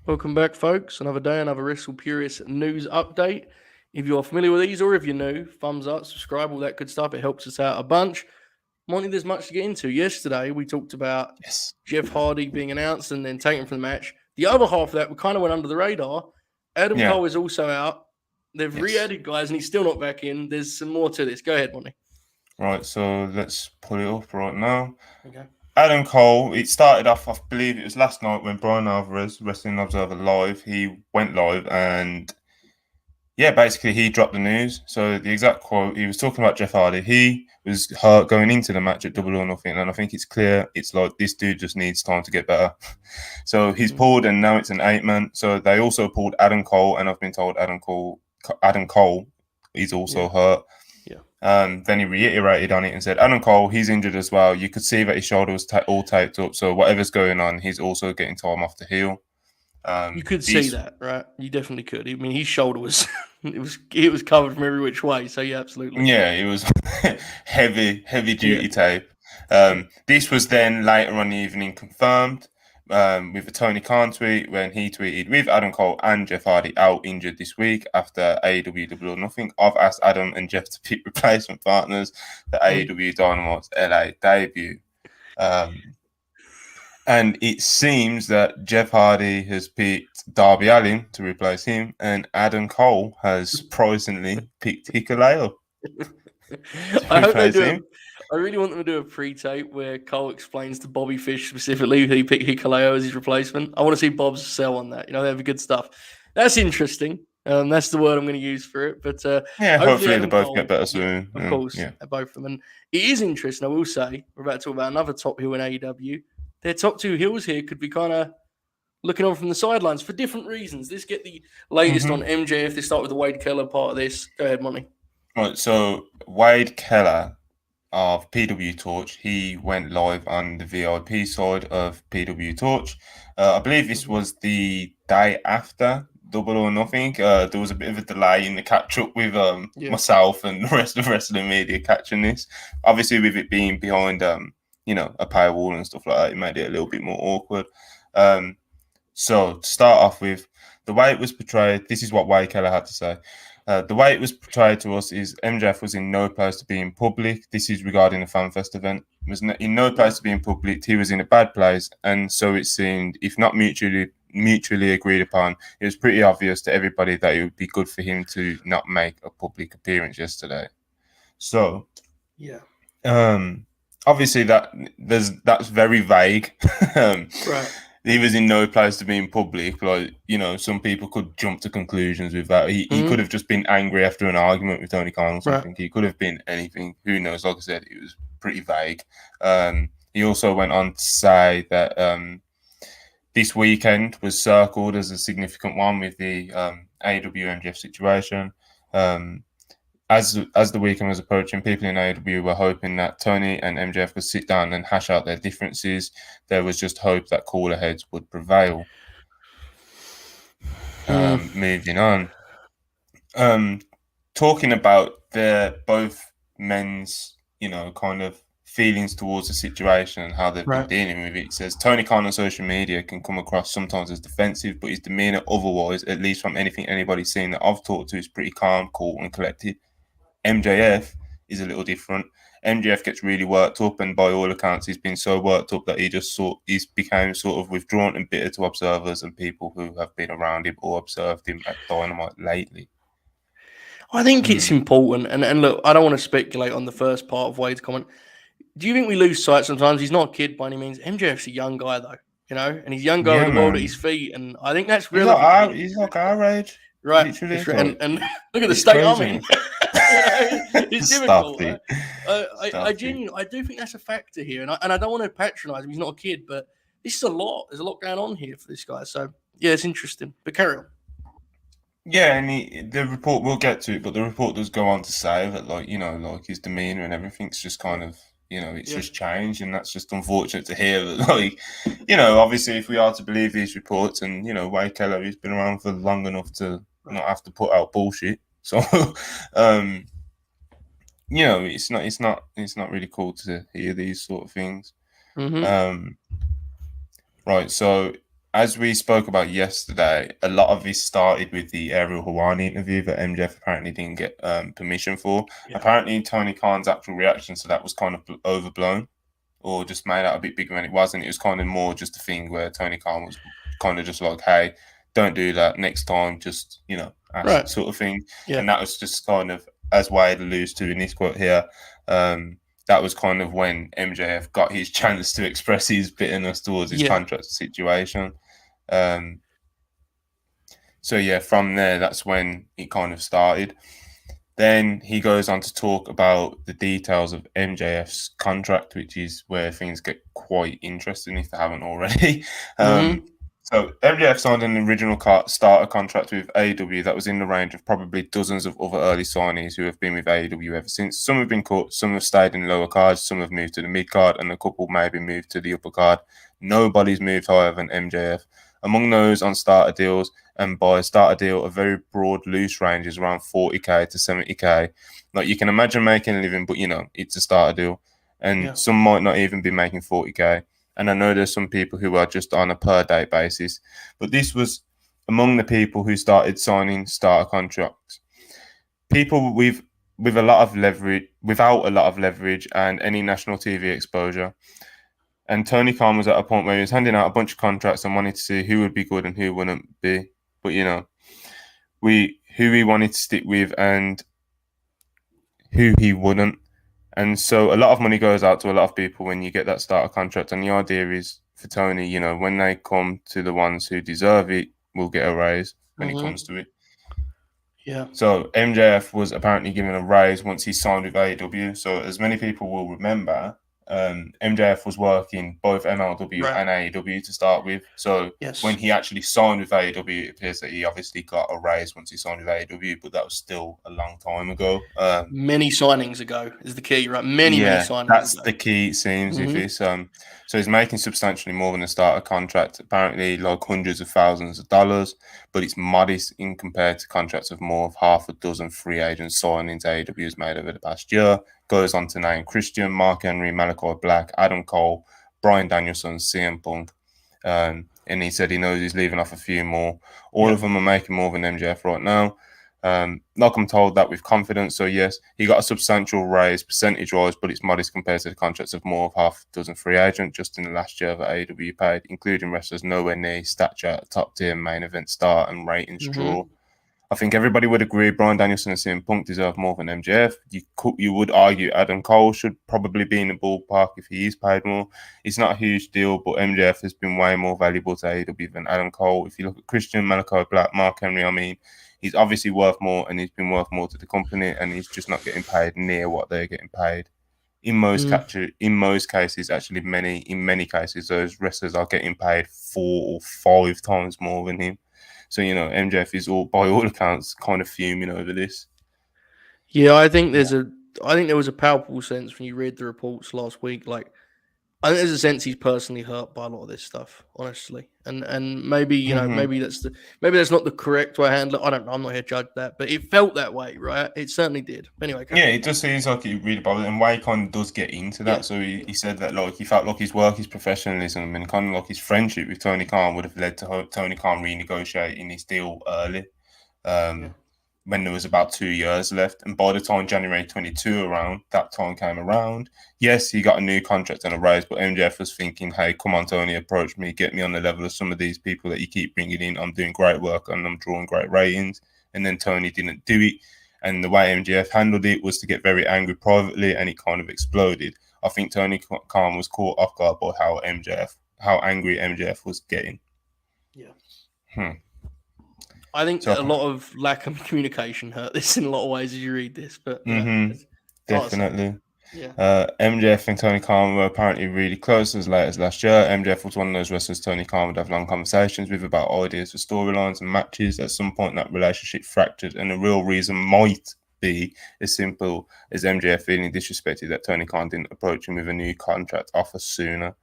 Welcome back, folks. Another day, another WrestlePurists news update. If you're familiar with these or if you're new, thumbs up, subscribe, all that good stuff. It helps us out a bunch. Monty, there's much to get into. Yesterday, we talked about Jeff Hardy being announced and then taken from the match. The other half of that, we kind of went under the radar. Adam Cole is also out. They've re-added guys and he's still not back in. There's some more to this. Go ahead, Monty. Right, so let's pull it up right now. Okay. Adam Cole, it started off, I believe it was last night when Brian Alvarez, Wrestling Observer Live, he went live and basically he dropped the news. So the exact quote, he was talking about Jeff Hardy. He was hurt going into the match at Double or Nothing, and I think it's clear it's like this dude just needs time to get better. So he's pulled and now it's an 8-man. So they also pulled Adam Cole, and I've been told Adam Cole is also hurt. Then he reiterated on it and said, Adam Cole, he's injured as well. You could see that his shoulder was all taped up. So whatever's going on, he's also getting time off to heal. You could see that, right? You definitely could. I mean, his shoulder was it was covered from every which way. So yeah, absolutely. Yeah, it was heavy duty tape. This was then later on the evening confirmed with a Tony Khan tweet when he tweeted, with Adam Cole and Jeff Hardy out injured this week after AEW Double or Nothing, I've asked Adam and Jeff to pick replacement partners for AEW Dynamite's LA debut. And it seems that Jeff Hardy has picked Darby Allin to replace him, and Adam Cole has surprisingly picked Hikuleo. I hope they do him. I really want them to do a pre-tape where Cole explains to Bobby Fish specifically who he picked Hikuleo as his replacement. I want to see Bob's sell on that. You know, they have good stuff. That's interesting. That's the word I'm going to use for it. But hopefully they both get better soon. Of course, both of them. And it is interesting, I will say. We're about to talk about another top heel in AEW. Their top two heels here could be kind of looking on from the sidelines for different reasons. Let's get the latest on MJF. Let's start with the Wade Keller part of this. Go ahead, Monty. Right, so Wade Keller of PW Torch, he went live on the VIP side of PW Torch. I believe this was the day after Double or Nothing. There was a bit of a delay in the catch-up with myself and the rest of wrestling media catching this. Obviously, with it being behind a paywall and stuff like that, it made it a little bit more awkward. So to start off with, the way it was portrayed, this is what Wade Keller had to say. The way it was portrayed to us is MJF was in no place to be in public. This is regarding the FanFest event. He was in no place to be in public. He was in a bad place. And so it seemed, if not mutually agreed upon, it was pretty obvious to everybody that it would be good for him to not make a public appearance yesterday. So, obviously that's very vague. Right. He was in no place to be in public. Like, some people could jump to conclusions with that. He could have just been angry after an argument with Tony Khan or something. Right. He could have been anything. Who knows? Like I said, it was pretty vague. He also went on to say that this weekend was circled as a significant one with the AEW MJF situation. As the weekend was approaching, people in AEW were hoping that Tony and MJF would sit down and hash out their differences. There was just hope that cooler heads would prevail. Moving on. Talking about both men's, kind of feelings towards the situation and how they've been dealing with it. It says, Tony Khan on social media can come across sometimes as defensive, but his demeanour otherwise, at least from anything anybody's seen that I've talked to, is pretty calm, cool and collected. MJF is a little different. MJF gets really worked up, and by all accounts, he's been so worked up that he's become sort of withdrawn and bitter to observers and people who have been around him or observed him at Dynamite lately. I think it's important, and look, I don't want to speculate on the first part of Wade's comment. Do you think we lose sight sometimes? He's not a kid by any means. MJF's a young guy, though, and he's a young guy with the world at his feet, and I think that's really he's like our age. Right. And look at the state I'm in. It's difficult. Right? I do think that's a factor here. And I don't want to patronize him. He's not a kid, but this is a lot. There's a lot going on here for this guy. So, yeah, it's interesting. But carry on. Yeah, and the report, we'll get to it, but the report does go on to say that, like his demeanour and everything's just kind of, it's just changed, and that's just unfortunate to hear that, obviously if we are to believe these reports, and, Wade Keller, he's been around for long enough to not have to put out bullshit. So, you know, it's not really cool to hear these sort of things. Mm-hmm. Right. So as we spoke about yesterday, a lot of this started with the Ariel Hawani interview that MJF apparently didn't get permission for. Yeah. Apparently, Tony Khan's actual reaction to that was kind of overblown, or just made out a bit bigger than it was, and it was kind of more just a thing where Tony Khan was kind of just like, "Hey, don't do that next time. Just ask," Right. sort of thing. Yeah. And that was just kind of, as Wade alludes to in this quote here, that was kind of when MJF got his chance to express his bitterness towards his contract situation. So yeah, from there, that's when it kind of started. Then he goes on to talk about the details of MJF's contract, which is where things get quite interesting if they haven't already. So MJF signed an original starter contract with AEW that was in the range of probably dozens of other early signees who have been with AEW ever since. Some have been cut, some have stayed in lower cards, some have moved to the mid card, and a couple maybe moved to the upper card. Nobody's moved higher than MJF. Among those on starter deals, and by starter deal, a very broad, loose range is around 40k to 70k. Like, you can imagine making a living, but it's a starter deal, and some might not even be making 40k. And I know there's some people who are just on a per day basis, but this was among the people who started signing starter contracts. People with a lot of leverage, without a lot of leverage and any national TV exposure. And Tony Khan was at a point where he was handing out a bunch of contracts and wanted to see who would be good and who wouldn't be. But who he wanted to stick with and who he wouldn't. And so a lot of money goes out to a lot of people when you get that starter contract. And the idea is for Tony, when they come to the ones who deserve it, will get a raise when it comes to it. Yeah. So MJF was apparently given a raise once he signed with AEW. So as many people will remember, MJF was working both MLW and AEW to start with. So when he actually signed with AEW, it appears that he obviously got a raise once he signed with AEW, but that was still a long time ago. Many signings ago is the key, right? Many signings. That's the key, it seems, with this. So he's making substantially more than a starter contract, apparently like hundreds of thousands of dollars, but it's modest in compared to contracts of more of half a dozen free agent signings AEW has made over the past year. Goes on to name Christian, Mark Henry, Malachi Black, Adam Cole, Bryan Danielson, CM Punk. And he said he knows he's leaving off a few more. All of them are making more than MJF right now. Like I'm told that with confidence. So yes, he got a substantial raise percentage-wise, but it's modest compared to the contracts of more of half a dozen free agents just in the last year that AEW paid, including wrestlers nowhere near stature, top-tier main event star and ratings draw. I think everybody would agree Bryan Danielson and CM Punk deserve more than MJF. You would argue Adam Cole should probably be in the ballpark if he is paid more. It's not a huge deal, but MJF has been way more valuable to AEW than Adam Cole. If you look at Christian, Malachi Black, Mark Henry, he's obviously worth more, and he's been worth more to the company, and he's just not getting paid near what they're getting paid. In most cases, actually, in many cases, those wrestlers are getting paid 4 or 5 times more than him. So, MJF is by all accounts kind of fuming over this. Yeah, I think there was a palpable sense when you read the reports last week. Like, I think there's a sense he's personally hurt by a lot of this stuff, honestly. And maybe, maybe that's not the correct way to handle it. I don't know. I'm not here to judge that, but it felt that way, right? It certainly did. But anyway. Yeah, it just seems like it really bothered, and Wade kind of does get into that. So he said that he felt like his work, his professionalism, and kind of like his friendship with Tony Khan would have led to Tony Khan renegotiating his deal early, when there was about 2 years left. And by the time January 22 came around, yes, he got a new contract and a raise, but MJF was thinking, hey, come on, Tony, approach me, get me on the level of some of these people that you keep bringing in. I'm doing great work and I'm drawing great ratings. And then Tony didn't do it. And the way MJF handled it was to get very angry privately, and it kind of exploded. I think Tony Khan was caught off guard by how angry MJF was getting. Yeah. I think a lot of lack of communication hurt this in a lot of ways as you read this. But definitely. Yeah. MJF and Tony Khan were apparently really close as late as last year. MJF was one of those wrestlers Tony Khan would have long conversations with about ideas for storylines and matches. At some point, that relationship fractured, and the real reason might be as simple as MJF feeling disrespected that Tony Khan didn't approach him with a new contract offer sooner.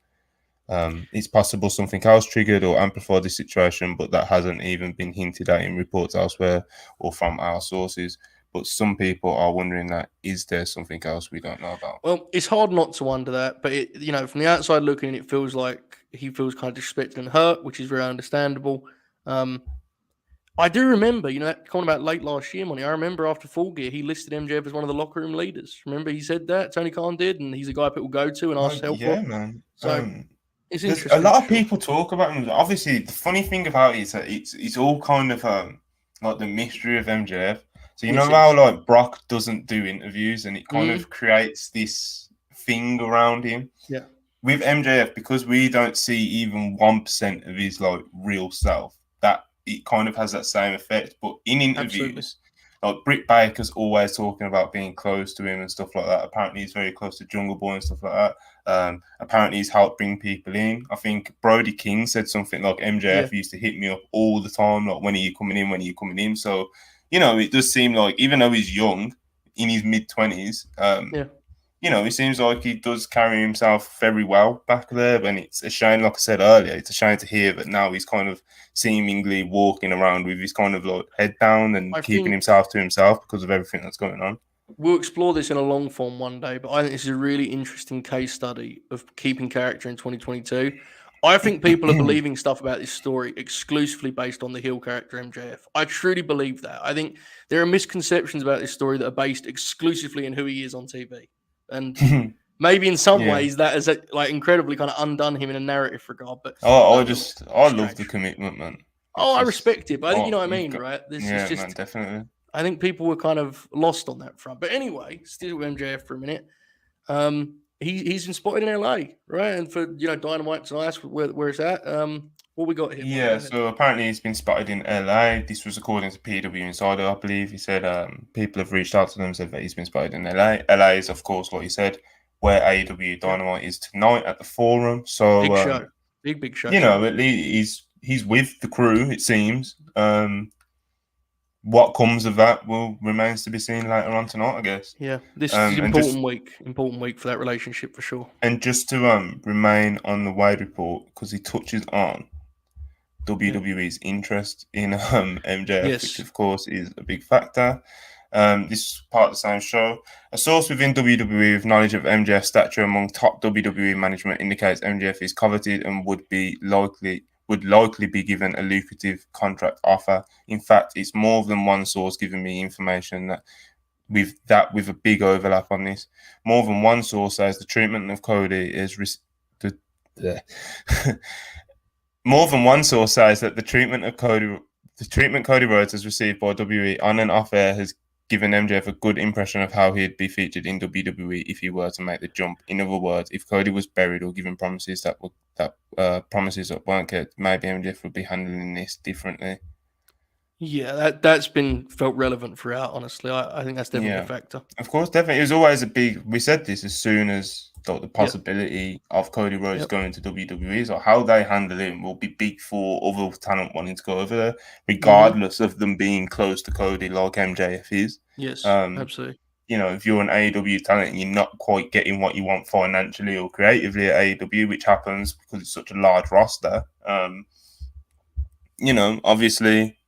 It's possible something else triggered or amplified the situation, but that hasn't even been hinted at in reports elsewhere or from our sources. But some people are wondering that is there something else we don't know about? Well, it's hard not to wonder that, but from the outside looking, it feels like he feels kind of disrespected and hurt, which is very understandable. Um, I do remember, that comment about late last year, Money. I remember after Full Gear, he listed MJF as one of the locker room leaders. Remember, he said that Tony Khan did, and he's a guy people go to and ask help for. Yeah, man. So it's There's a interesting lot for of sure. people talk about him. Obviously, the funny thing about it is that it's all kind of like the mystery of MJF. So you know It how is. like Brock doesn't do interviews, and it kind Mm, of creates this thing around him. yeah, With MJF, because we don't see even 1% of his like real self, that it kind of has that same effect. But in absolutely. interviews, like Britt Baker's always talking about being close to him and stuff like that. Apparently, he's very close to Jungle Boy and stuff like that. Apparently, he's helped bring people in. I think Brody King said something like Yeah, MJF used to hit me up all the time, like, when are you coming in? When are you coming in? So, it does seem like, even though he's young, in his mid-20s, yeah. it seems like he does carry himself very well back there. And it's a shame, like I said earlier, it's a shame to hear that now he's kind of seemingly walking around with his kind of like head down and I keeping think himself to himself because of everything that's going on. we'll explore this in a long form one day, but I think this is a really interesting case study of keeping character in 2022. I think people are believing stuff about this story exclusively based on the heel character MJF. I truly believe that. I think there are misconceptions about this story that are based exclusively in who he is on TV. And maybe in some Yeah. ways that has like incredibly kind of undone him in a narrative regard. But I look, just I love the strange. commitment, man. Oh, It's I just respect it, but I think you know what I you've mean, got, right? This is yeah, man, just definitely. I think people were kind of lost on that front. But anyway, still with MJF for a minute. He's been spotted in LA, right? And for Dynamite to ask where it's at. What we got here, Monty? Go Yeah, ahead. so apparently he's been spotted in LA. This was according to PW Insider, I believe. He said people have reached out to them, said that he's been spotted in LA. LA is, of course, like you said, where AEW Yeah, Dynamite is tonight at the Forum. So, big show, big show. at least he's with the crew, it seems. What comes of that will remains to be seen later on tonight, I guess. Yeah, this is And just important week for that relationship for sure. to remain on the Wade report because he touches on Yeah. WWE's interest in MJF, which Yes. of course is a big factor. This is part of the same show. A source within WWE with knowledge of MJF's stature among top WWE management indicates MJF is coveted and would likely be given a lucrative contract offer. In fact, it's more than one source giving me information that with a big overlap on this. More than one source says the treatment of Cody is more than one source says that the treatment Cody Rhodes has received by WWE on and off air has given MJF a good impression of how he'd be featured in WWE if he were to make the jump. In other words, if Cody was buried or given promises that weren't kept, maybe MJF would be handling this differently. Yeah, that's been felt relevant throughout. Honestly, I think that's definitely a Yeah, factor. of course, definitely. It was always a big. We said this as soon as the Yeah. possibility of Cody Rhodes Yep. going to WWE, or how they handle him will be big for other talent wanting to go over there, Mm-hmm. regardless of them being close to Cody, like MJF is. Yes. Absolutely. If you're an AEW talent and you're not quite getting what you want financially or creatively at AEW, which happens because it's such a large roster, obviously.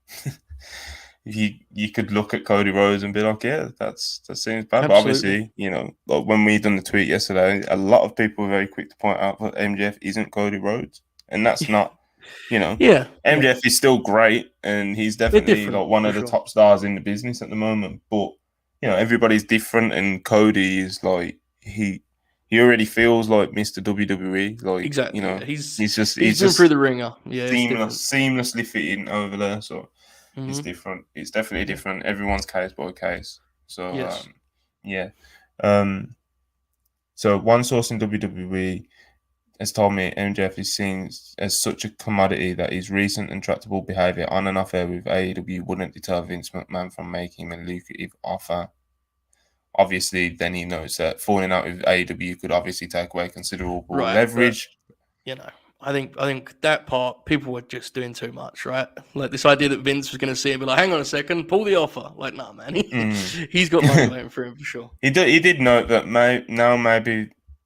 You could look at Cody Rhodes and be like, yeah, that seems bad. But Absolutely. obviously, like when we done the tweet yesterday, a lot of people were very quick to point out that MJF isn't Cody Rhodes, and that's not, Yeah. MJF is still great, and he's They're definitely different like one for of the sure. top stars in the business at the moment. But everybody's different, and Cody is like he already feels like Mr. WWE, like Exactly. Yeah. he's He's been through the ringer. Yeah, it's different. seamlessly fitting over there. So it's Mm-hmm. different. It's definitely Yeah. different. Everyone's case by case. So Yes. yeah. So one source in WWE has told me MJF is seen as such a commodity that his recent intractable behaviour on and off air with AEW wouldn't deter Vince McMahon from making him a lucrative offer. Obviously, then he knows that falling out with AEW could obviously take away considerable Right. But leverage. I think that part people were just doing too much, right? Like this idea that Vince was going to see it and be like, "Hang on a second, pull the offer." Like, nah, man, he's got money waiting for him for sure. He did note that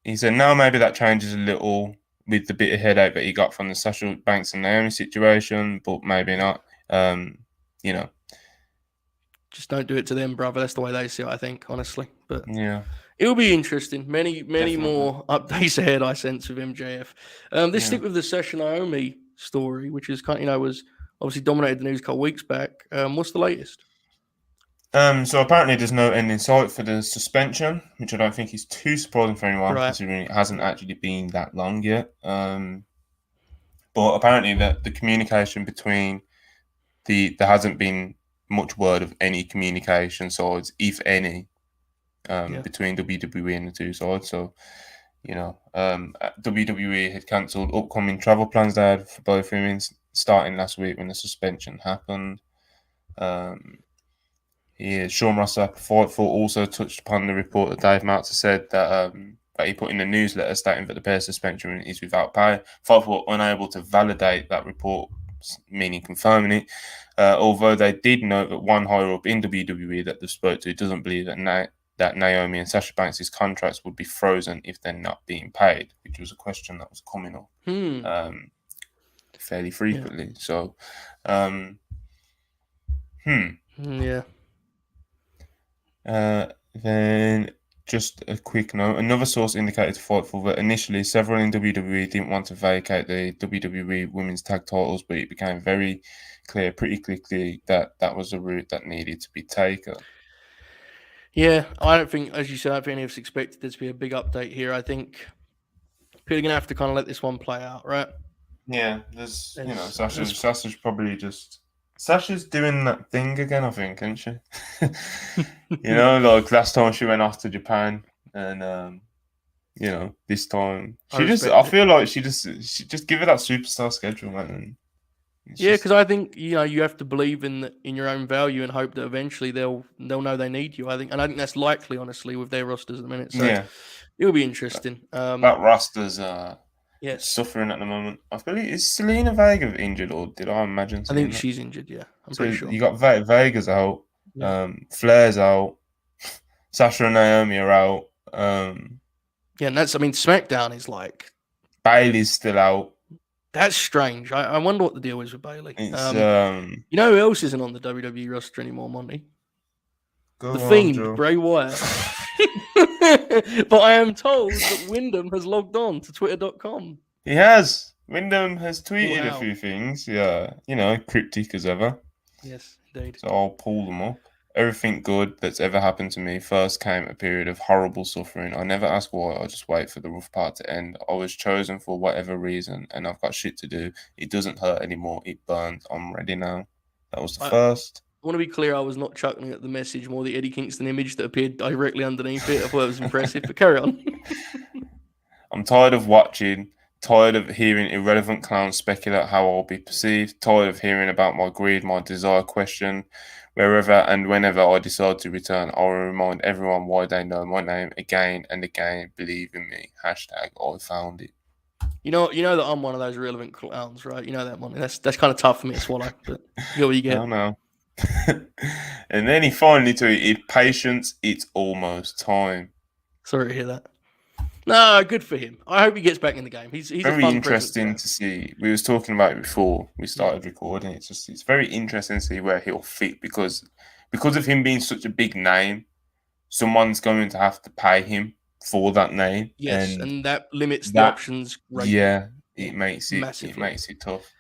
he said now maybe that changes a little with the bit of headache that he got from the Sasha Banks and Naomi situation, but maybe not. just don't do it to them, brother. That's the way they see it, I think, honestly. But Yeah, it'll be interesting. Many definitely. more updates ahead, I sense, with MJF. Let's Yeah. stick with the Sasha Naomi story, which is was obviously dominated the news a couple weeks back. What's the latest? So apparently there's no end in sight for the suspension, which I don't think is too surprising for anyone, Right. considering it hasn't actually been that long yet. But apparently the communication between there hasn't been much word of any communication sides, if any, between WWE and the two sides. So, WWE had cancelled upcoming travel plans they had for both women starting last week when the suspension happened. Sean Ross Sapp, Fightful, also touched upon the report that Dave Meltzer said that he put in the newsletter stating that the pair suspension is without pay. Fightful were unable to validate that report, meaning confirming it. Although they did note that one higher up in WWE that they spoke to doesn't believe that Naomi and Sasha Banks' contracts would be frozen if they're not being paid, which was a question that was coming up fairly frequently. Yeah. So, Yeah. Then just a quick note. Another source indicated to Fightful that initially several in WWE didn't want to vacate the WWE Women's Tag titles, but it became very clear pretty quickly that that was a route that needed to be taken. Yeah, I don't think, as you said, I don't think any of us expected there to be a big update here. I think people are going to have to kind of let this one play out, right? Yeah, there's, Sasha's probably just... Sasha's doing that thing again, I think, isn't she? Like last time she went off to Japan, and this time I feel like she just give her that superstar schedule, man. Yeah, because I think you have to believe in your own value and hope that eventually they'll know they need you. I think that's likely, honestly, with their rosters at the minute. So yeah, it'll be interesting. That roster's yes, suffering at the moment. I believe, is Selena Vega injured, or did I imagine? I think she's injured. Yeah, I'm pretty sure. You got Vega's out, Flair's out, Sasha and Naomi are out. Yeah, and SmackDown is like Bayley's still out. That's strange. I wonder what the deal is with Bayley. It's, you know who else isn't on the WWE roster anymore, Monty? The Fiend, Bray Wyatt. But I am told that Wyndham has logged on to Twitter.com. He has. Wyndham has tweeted a few things. Yeah, cryptic as ever. Yes, indeed. So I'll pull them up. Everything good that's ever happened to me first came a period of horrible suffering. I never ask why, I just wait for the rough part to end. I was chosen for whatever reason, and I've got shit to do. It doesn't hurt anymore. It burns. I'm ready now. That was the first. I want to be clear, I was not chuckling at the message, more the Eddie Kingston image that appeared directly underneath it. I thought it was impressive, but carry on. I'm tired of watching, tired of hearing irrelevant clowns speculate how I'll be perceived, tired of hearing about my greed, my desire question. Wherever and whenever I decide to return, I will remind everyone why they know my name again and again. Believe in me. # I found it. You know that I'm one of those irrelevant clowns, right? You know that one. That's kind of tough for me to swallow, but you get what you get. I know. And then he finally tweeted, "Patience, it's almost time." Sorry to hear that. No, good for him. I hope he gets back in the game. He's very interesting to see. We was talking about it before we started recording. It's very interesting to see where he'll fit because of him being such a big name, someone's going to have to pay him for that name. Yes, and that limits the options greatly. Yeah, it makes it massively. It makes it tough.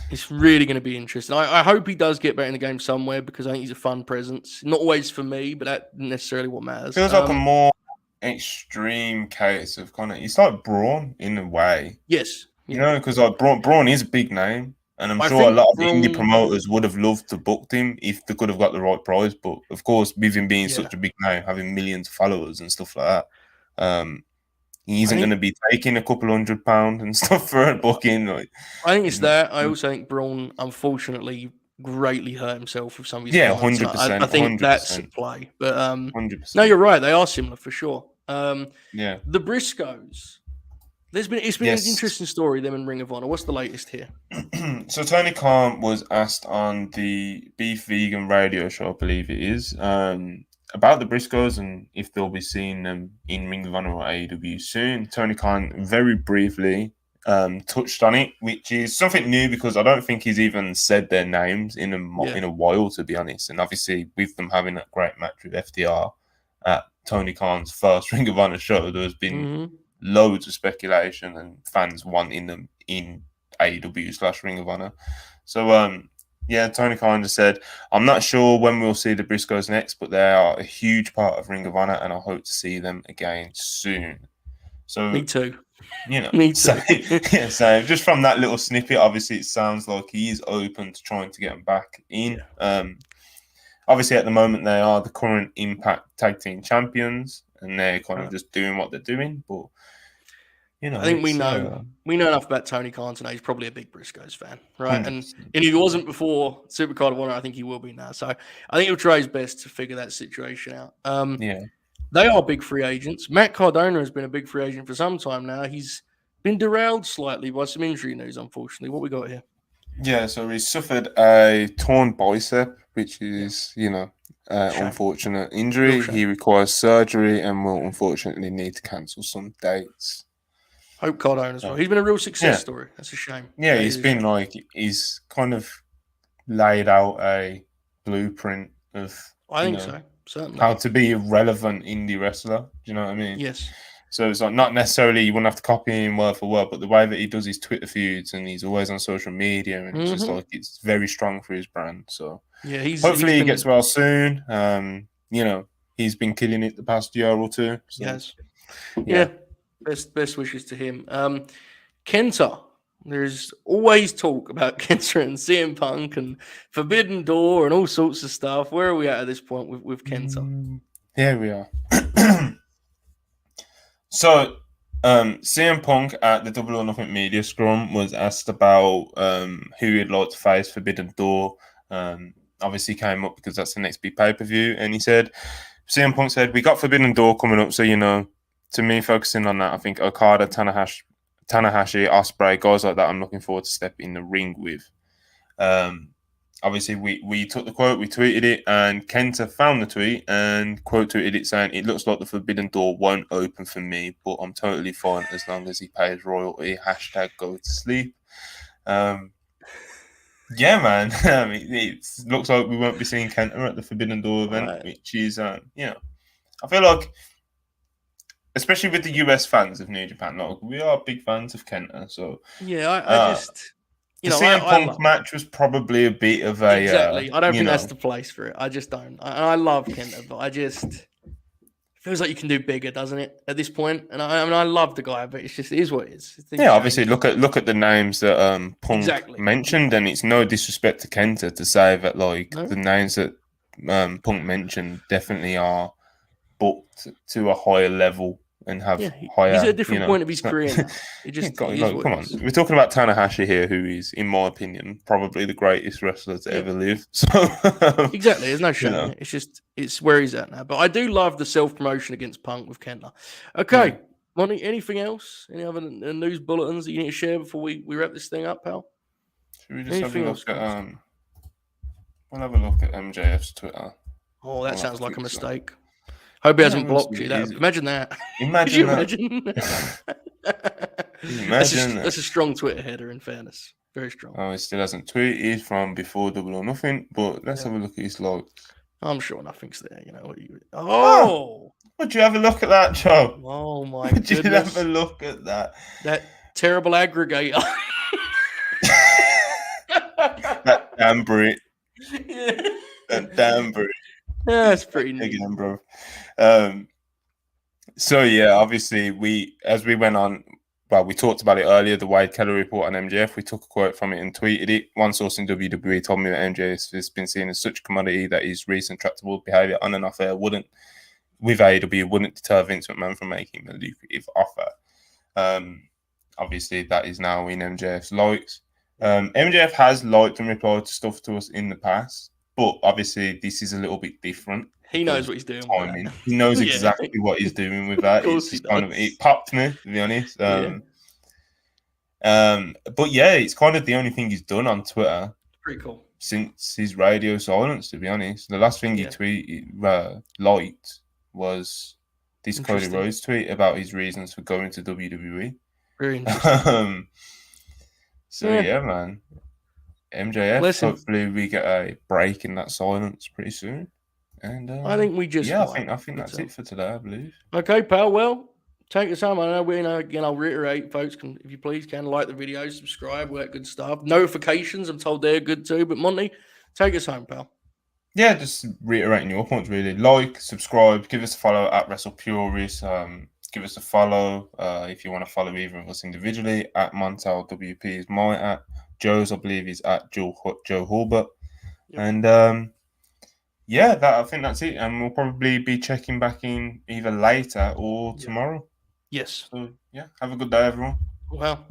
It's really going to be interesting. I hope he does get back in the game somewhere because I think he's a fun presence. Not always for me, but that's necessarily what matters. Feels like a more extreme case of kind of... It's like Braun in a way. Yes. Because like Braun is a big name. And I'm sure a lot of indie promoters would have loved to book him if they could have got the right price. But of course, with him being such a big name, having millions of followers and stuff like that, he isn't going to be taking a couple £100 and stuff for a booking. I think it's that. I also think Braun, unfortunately, greatly hurt himself with some of his fights. 100%. I think that's at play. But 100%. No, you're right. They are similar for sure. The Briscoes. It's been an interesting story, them and Ring of Honor. What's the latest here? So Tony Khan was asked on the Beef Vegan radio show, I believe it is, about the Briscoes and if they'll be seeing them in Ring of Honor or AEW soon. Tony Khan very briefly touched on it, which is something new because I don't think he's even said their names in a while, to be honest. And obviously, with them having a great match with FTR at Tony Khan's first Ring of Honor show, there's been loads of speculation and fans wanting them in AEW/Ring of Honor. So, yeah, Tony Khan just said, I'm not sure when we'll see the Briscoes next, but they are a huge part of Ring of Honor, and I hope to see them again soon. So, me too. You know, me too. So just from that little snippet, obviously it sounds like he is open to trying to get them back in. Yeah. Obviously, at the moment, they are the current Impact Tag Team Champions, and they're kind of just doing what they're doing. But you know, I think we know enough about Tony Khan to know he's probably a big Briscoes fan, right? 100%. And if he wasn't before Supercard of Honor, I think he will be now. So I think he'll try his best to figure that situation out. Yeah. They are big free agents. Matt Cardona has been a big free agent for some time now. He's been derailed slightly by some injury news, unfortunately. What we got here? Yeah, so he suffered a torn bicep, which is, unfortunate injury. He requires surgery and will unfortunately need to cancel some dates. Hope Cardona as well. He's been a real success story. That's a shame. Yeah, he's kind of laid out a blueprint of I think so. Certainly. How to be a relevant indie wrestler. Do you know what I mean? Yes. So it's like not necessarily you wouldn't have to copy him word for word, but the way that he does his Twitter feuds and he's always on social media and it's just like it's very strong for his brand. So yeah, hopefully he gets well soon. He's been killing it the past year or two. So. Yes. Yeah. Best wishes to him. Kenta. There's always talk about Kenta and CM Punk and Forbidden Door and all sorts of stuff. Where are we at this point with Kenta? Here we are. So, CM Punk at the Double or Nothing media scrum was asked about who he'd like to face Forbidden Door. Obviously came up because that's the next big pay-per-view. And CM Punk said, we got Forbidden Door coming up. So, to me, focusing on that, I think Okada, Tanahashi, Ospreay, guys like that, I'm looking forward to step in the ring with. Obviously, we took the quote, we tweeted it, and Kenta found the tweet and quote tweeted it saying, it looks like the Forbidden Door won't open for me, but I'm totally fine as long as he pays royalty. # go to sleep. Yeah, man. I mean, it looks like we won't be seeing Kenta at the Forbidden Door event, which is, I feel like, especially with the US fans of New Japan, like, we are big fans of Kenta. So yeah, I just the CM Punk match was probably a bit of a exactly. I don't think that's the place for it. I just don't. I love Kenta, but it feels like you can do bigger, doesn't it? At this point, and I love the guy, but it is what it is. Yeah, obviously, look at the names that Punk mentioned, and it's no disrespect to Kenta to say that the names that Punk mentioned definitely are booked to a higher level. And have higher. He's at a different point of his career now. Come on, we're talking about Tanahashi here, who is, in my opinion, probably the greatest wrestler to ever live. So exactly, there's no shame. It's where he's at now. But I do love the self promotion against Punk with Kenta. Okay, Monty, anything else? Any other news bulletins that you need to share before we wrap this thing up, pal? Should we just have a look at we'll have a look at MJF's Twitter. Oh, that sounds like a mistake. Hope he hasn't blocked you. Imagine that. Imagine. That's a strong Twitter header, in fairness. Very strong. Oh, he still hasn't tweeted from before Double or Nothing, but let's have a look at his logs. I'm sure nothing's there. Would you have a look at that, Joe? Oh, my goodness. Would you have a look at that? That terrible aggregator. That damn Brit. That damn Brit. Yeah, that's pretty neat. Again, bro. So yeah, obviously we went on. Well, we talked about it earlier. The Wade Keller report on MJF. We took a quote from it and tweeted it. One source in WWE told me that MJF has been seen as such a commodity that his recent tractable behavior on and off air wouldn't deter Vince McMahon from making a lucrative offer. Obviously, that is now in MJF's likes. MJF has liked and replied to stuff to us in the past. But obviously, this is a little bit different. He knows what he's doing. Timing. He knows exactly what he's doing with that. It popped me, to be honest. But yeah, it's kind of the only thing he's done on Twitter. Pretty cool. Since his radio silence, to be honest. The last thing he tweeted, liked, was this Cody Rhodes tweet about his reasons for going to WWE. Very interesting. So yeah, man. MJF. Bless him. Hopefully, we get a break in that silence pretty soon. And I think we just yeah, might. I think that's it for today. I believe. Okay, pal. Well, take us home. I know we know again. I'll reiterate, folks. If you please can like the video, subscribe, all that good stuff. Notifications. I'm told they're good too. But Monty, take us home, pal. Yeah, just reiterating your points. Really, like, subscribe, give us a follow at WrestlePurists. Give us a follow if you want to follow either of us individually. At Montel WP is my at. Joe's, I believe, is at Joe Hulbert. Yep. And yeah, I think that's it. And we'll probably be checking back in either later or tomorrow. Yes. So yeah, have a good day, everyone. Well.